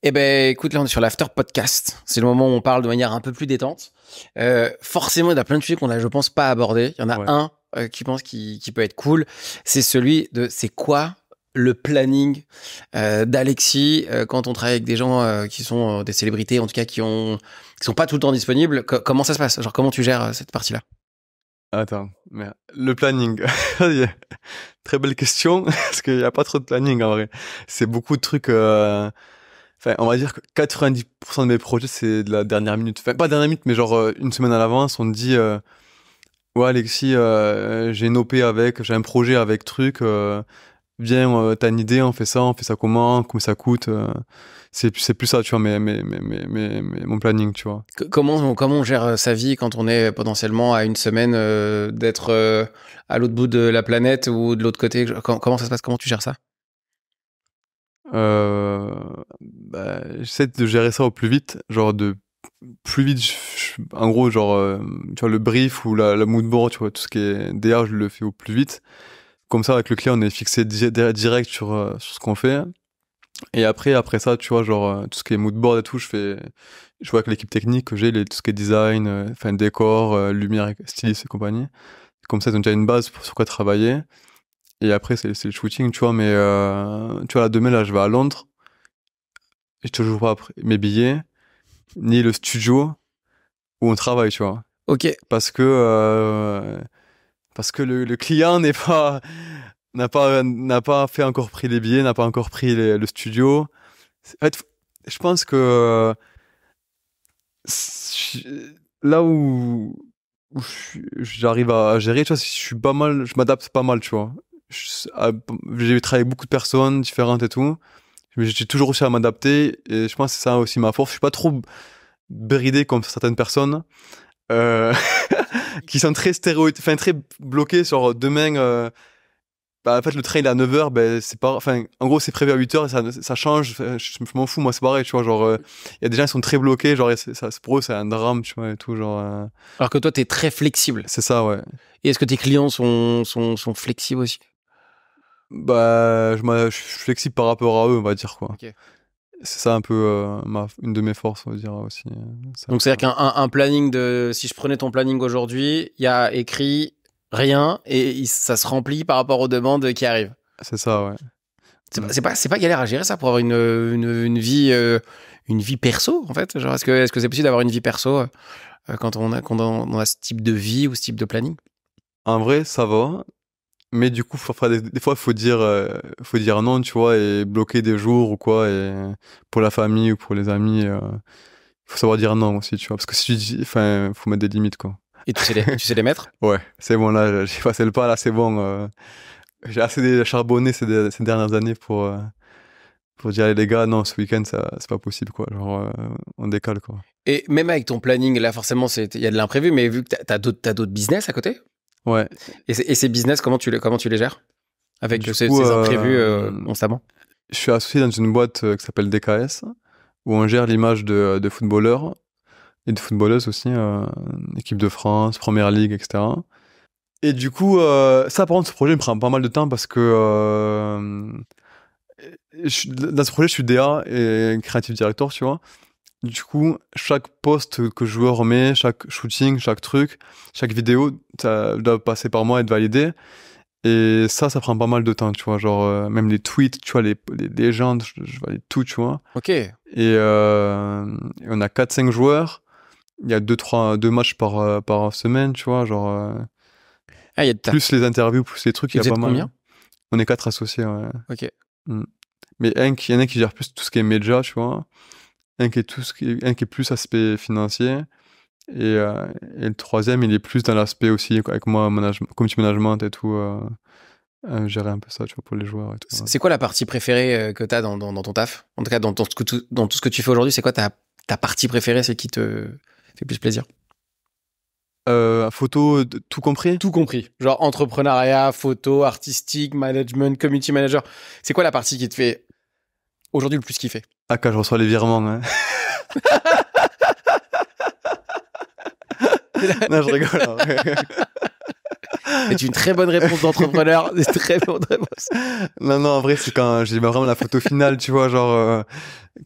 Eh ben, écoute, là, on est sur l'after podcast. C'est le moment où on parle de manière un peu plus détente. Forcément, il y a plein de sujets qu'on a, je pense, pas abordés. Il y en a Ouais. un qui pense qui peut être cool. C'est celui de c'est quoi le planning d'Alexis quand on travaille avec des gens qui sont des célébrités, en tout cas qui sont pas tout le temps disponibles. Comment ça se passe? Genre, comment tu gères cette partie-là? Attends, mais le planning. Très belle question, parce qu'il n'y a pas trop de planning en vrai. C'est beaucoup de trucs. Enfin, on va dire que 90% de mes projets, c'est de la dernière minute. Enfin, pas dernière minute, mais genre une semaine à l'avance, on te dit ouais, Alexis, j'ai une OP avec, j'ai un projet avec truc. Viens, t'as une idée, on fait ça combien ça coûte. C'est plus ça, tu vois, mon planning, tu vois. Comment on gère sa vie quand on est potentiellement à une semaine d'être à l'autre bout de la planète ou de l'autre côté? Comment ça se passe? Comment tu gères ça? J'essaie de gérer ça au plus vite, genre de plus vite, en gros, genre, tu vois, le brief ou la mood board, tu vois, tout ce qui est DA, je le fais au plus vite. Comme ça, avec le client, on est fixé direct sur ce qu'on fait. Et après ça, tu vois, genre, tout ce qui est mood board et tout, je vois avec l'équipe technique que j'ai, tout ce qui est design, enfin, décor, lumière, styliste et compagnie. Comme ça, ils ont déjà une base sur quoi travailler. Et après, c'est le shooting, tu vois, mais, tu vois, là, demain, là, je vais à Londres. Et je te joue pas après mes billets, ni le studio où on travaille, tu vois. Ok. Parce que, le client n'a pas fait encore pris les billets, n'a pas encore pris le studio. En fait, je pense que là où j'arrive à gérer, tu vois, je suis pas mal, je m'adapte pas mal, tu vois. J'ai travaillé avec beaucoup de personnes différentes et tout. J'ai toujours réussi à m'adapter et je pense que c'est ça aussi ma force. Je suis pas trop bridé comme certaines personnes euh, qui sont très enfin très bloqués sur demain. En fait, le train il est à 9h, ben, c'est pas, enfin, en gros, c'est prévu à 8h et ça change. Enfin, je m'en fous, moi, c'est pareil, tu vois. Genre, il y a des gens qui sont très bloqués, genre, pour eux, c'est un drame, tu vois, et tout, genre. Alors que toi, t'es très flexible. C'est ça, ouais. Et est-ce que tes clients sont flexibles aussi? Bah, je suis flexible par rapport à eux, on va dire, quoi. Ok. C'est ça un peu une de mes forces, on va dire aussi. Donc, c'est-à-dire qu'un planning si je prenais ton planning aujourd'hui, il y a écrit rien et ça se remplit par rapport aux demandes qui arrivent. C'est ça, ouais. C'est pas galère à gérer ça pour avoir une vie perso, en fait? Genre, est-ce que c'est possible d'avoir une vie perso quand on a ce type de vie ou ce type de planning? En vrai, ça va. Mais du coup, des fois, faut dire non, tu vois, et bloquer des jours ou quoi, et pour la famille ou pour les amis, faut savoir dire non aussi, tu vois, parce que si tu dis, enfin, faut mettre des limites, quoi. Et tu sais les mettre? Ouais, c'est bon, là, j'ai passé le pas, là, c'est bon, j'ai assez charbonné ces dernières années pour dire, allez, les gars, non, ce week-end, c'est pas possible, quoi, genre, on décale, quoi. Et même avec ton planning, là, forcément, il y a de l'imprévu, mais vu que t'as d'autres business à côté, Ouais, et ces business, comment tu les gères? Avec du coup, ces imprévus constamment? je suis associé dans une boîte qui s'appelle DKS, où on gère l'image de footballeurs, et de footballeuses aussi, équipe de France, Première Ligue, etc. Et du coup, ça par contre, ce projet me prend pas mal de temps parce que dans ce projet, je suis DA et Creative Director, tu vois. Du coup, chaque post que je remets, chaque shooting, chaque truc, chaque vidéo, ça doit passer par moi et être validé. Et ça prend pas mal de temps, tu vois. Genre, même les tweets, tu vois, les légendes, je valide tout, tu vois. Ok. Et on a 4-5 joueurs. Il y a deux matchs par semaine, tu vois, genre, Ah, plus les interviews, plus les trucs, il y a vous êtes pas mal. combien? On est 4 associés, ouais. Ok. Mm. Mais il y en a qui gère plus tout ce qui est média, tu vois. Un qui est plus aspect financier. Et le troisième, il est plus dans l'aspect aussi, avec moi, community management et tout, gérer un peu ça, tu vois, pour les joueurs et tout. Ouais. C'est quoi la partie préférée que t'as dans ton taf? En tout cas, dans tout ce que tu fais aujourd'hui, c'est quoi ta partie préférée? C'est qui te fait plus plaisir? Photo, tout compris? Tout compris. Genre entrepreneuriat, photo, artistique, management, community manager. C'est quoi la partie qui te fait aujourd'hui le plus kiffer? Ah, quand je reçois les virements, hein. Non, je rigole. C'est une très bonne réponse d'entrepreneur. C'est une très bonne réponse. Non, en vrai, c'est quand j'ai vraiment la photo finale, tu vois, genre,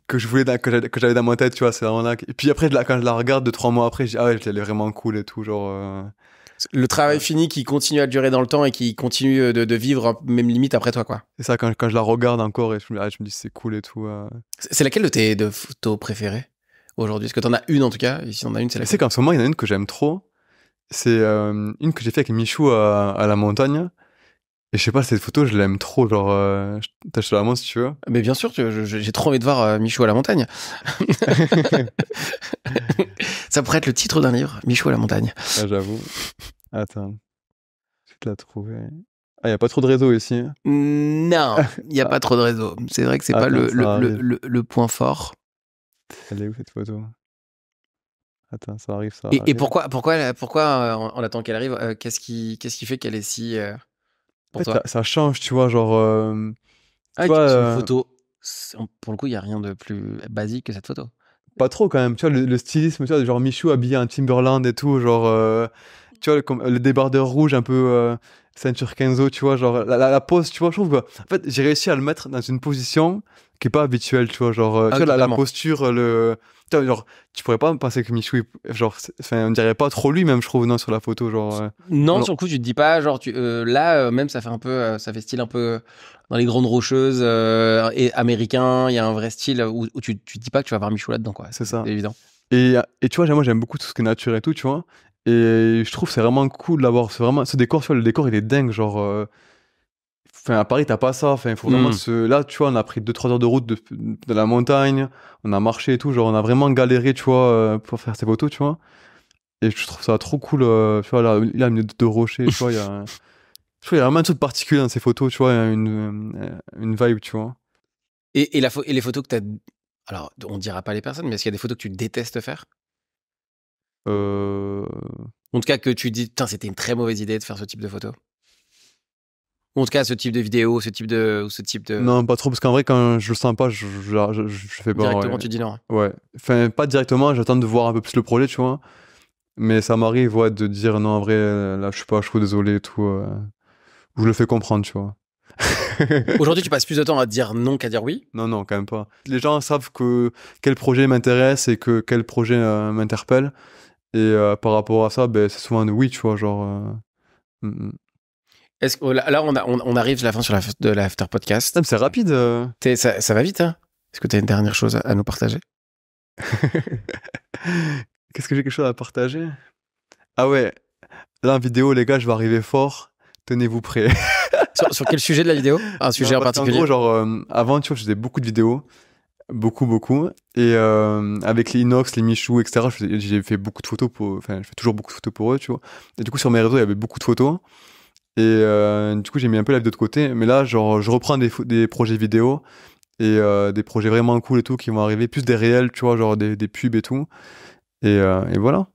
que je voulais, que j'avais dans ma tête, tu vois, c'est vraiment là. Et puis après, quand je la regarde 2-3 mois après, je dis, ah ouais, elle est vraiment cool et tout, genre. Le travail fini qui continue à durer dans le temps et qui continue de vivre, même limite après toi, quoi. C'est ça, quand je la regarde encore et je me dis, c'est cool et tout. C'est laquelle de tes photos préférées aujourd'hui? Est-ce que t'en as une en tout cas? Et si t'en as une, c'est Tu laquelle? sais qu'en ce moment, il y en a une que j'aime trop. C'est une que j'ai fait avec Michou à la montagne. Et je sais pas, cette photo, je l'aime trop. Genre, je te la montre si tu veux. Mais bien sûr, j'ai trop envie de voir Michou à la montagne. Ça pourrait être le titre d'un livre, Michou à la montagne. Ah, j'avoue. Attends, je vais te la trouver. Ah, il n'y a pas trop de réseau ici. Non, il n'y a pas trop de réseau. C'est vrai que c'est pas le point fort. Elle est où cette photo? Attends, ça arrive. Et pourquoi on attend qu'elle arrive? Qu'est-ce qui fait qu'elle est si pour en fait, toi? ça change, tu vois, genre. C'est une photo. Pour le coup, il n'y a rien de plus basique que cette photo. Pas trop quand même, tu vois, le stylisme, tu vois, genre Michou habillé en Timberland et tout, genre. Tu vois, le débardeur rouge un peu ceinture Kenzo, tu vois, genre la pose, tu vois, je trouve que, en fait, j'ai réussi à le mettre dans une position qui est pas habituelle, tu vois, genre, tu vois, la posture, tu vois, genre, tu pourrais pas penser que Michou, genre, on dirait pas trop lui, même, je trouve, non, sur la photo, genre. Non, sur le coup, tu te dis pas, genre, là, même, ça fait un peu, ça fait style un peu dans les grandes rocheuses et américain, il y a un vrai style où tu te dis pas que tu vas voir Michou là-dedans, quoi. C'est ça. C'est évident. Et tu vois, moi, j'aime beaucoup tout ce qui est nature et tout, tu vois. Et je trouve que c'est vraiment cool d'avoir ce décor, tu vois, le décor il est dingue, genre à Paris t'as pas ça, il faut vraiment là tu vois, on a pris 2-3 heures de route de la montagne, on a marché et tout, genre on a vraiment galéré, tu vois, pour faire ces photos, tu vois. Et je trouve ça trop cool, tu vois, là il y a une de rochers, tu vois, il y a vraiment un truc particulier dans ces photos, tu vois, une vibe, tu vois. Et les photos que t'as, alors on dira pas les personnes, mais est-ce qu'il y a des photos que tu détestes faire? En tout cas, que tu dis, putain, c'était une très mauvaise idée de faire ce type de photo. Ou en tout cas, ce type de vidéo, ce type de. Non, pas trop, parce qu'en vrai, quand je le sens pas, je fais pas. Directement, tu dis non. Ouais. Enfin, pas directement, j'attends de voir un peu plus le projet, tu vois. Mais ça m'arrive, ouais, de dire non, en vrai, là, je suis pas chaud, désolé et tout. Je le fais comprendre, tu vois. Aujourd'hui, tu passes plus de temps à dire non qu'à dire oui? Non, quand même pas. Les gens savent quel projet m'intéresse et quel projet m'interpelle. Et par rapport à ça, ben, c'est souvent un oui, tu vois, genre. Est-ce que là, on arrive à la fin de l'after podcast. C'est rapide. Ça va vite, hein? Est-ce que tu as une dernière chose à nous partager? Qu'est-ce que j'ai quelque chose à partager? Ah ouais, là en vidéo, les gars, je vais arriver fort. Tenez-vous prêts. sur quel sujet de la vidéo? Un sujet en particulier? En gros, genre, avant, tu vois, je faisais beaucoup de vidéos. Beaucoup. Et avec les Inox, les Michou, etc., j'ai fait beaucoup de photos je fais toujours beaucoup de photos pour eux, tu vois. Et du coup, sur mes réseaux, il y avait beaucoup de photos. Et du coup, j'ai mis un peu la vie de l'autre côté. Mais là, genre, je reprends des projets vidéo et des projets vraiment cool et tout qui vont arriver. Plus des réels, tu vois, genre des pubs et tout. Et voilà.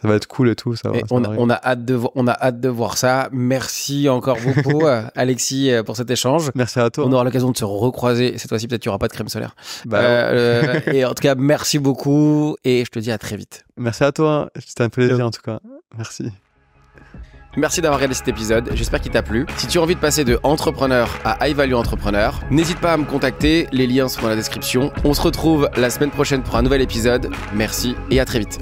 Ça va être cool et tout. On a hâte de voir ça. Merci encore beaucoup, Alexis, pour cet échange. Merci à toi. On aura l'occasion de se recroiser. Cette fois-ci, peut-être qu'il n'y aura pas de crème solaire. Et en tout cas, merci beaucoup. Et je te dis à très vite. Merci à toi. C'était un plaisir en tout cas. Merci. Merci d'avoir regardé cet épisode, j'espère qu'il t'a plu. Si tu as envie de passer de entrepreneur à high value entrepreneur, n'hésite pas à me contacter, les liens sont dans la description. On se retrouve la semaine prochaine pour un nouvel épisode. Merci et à très vite.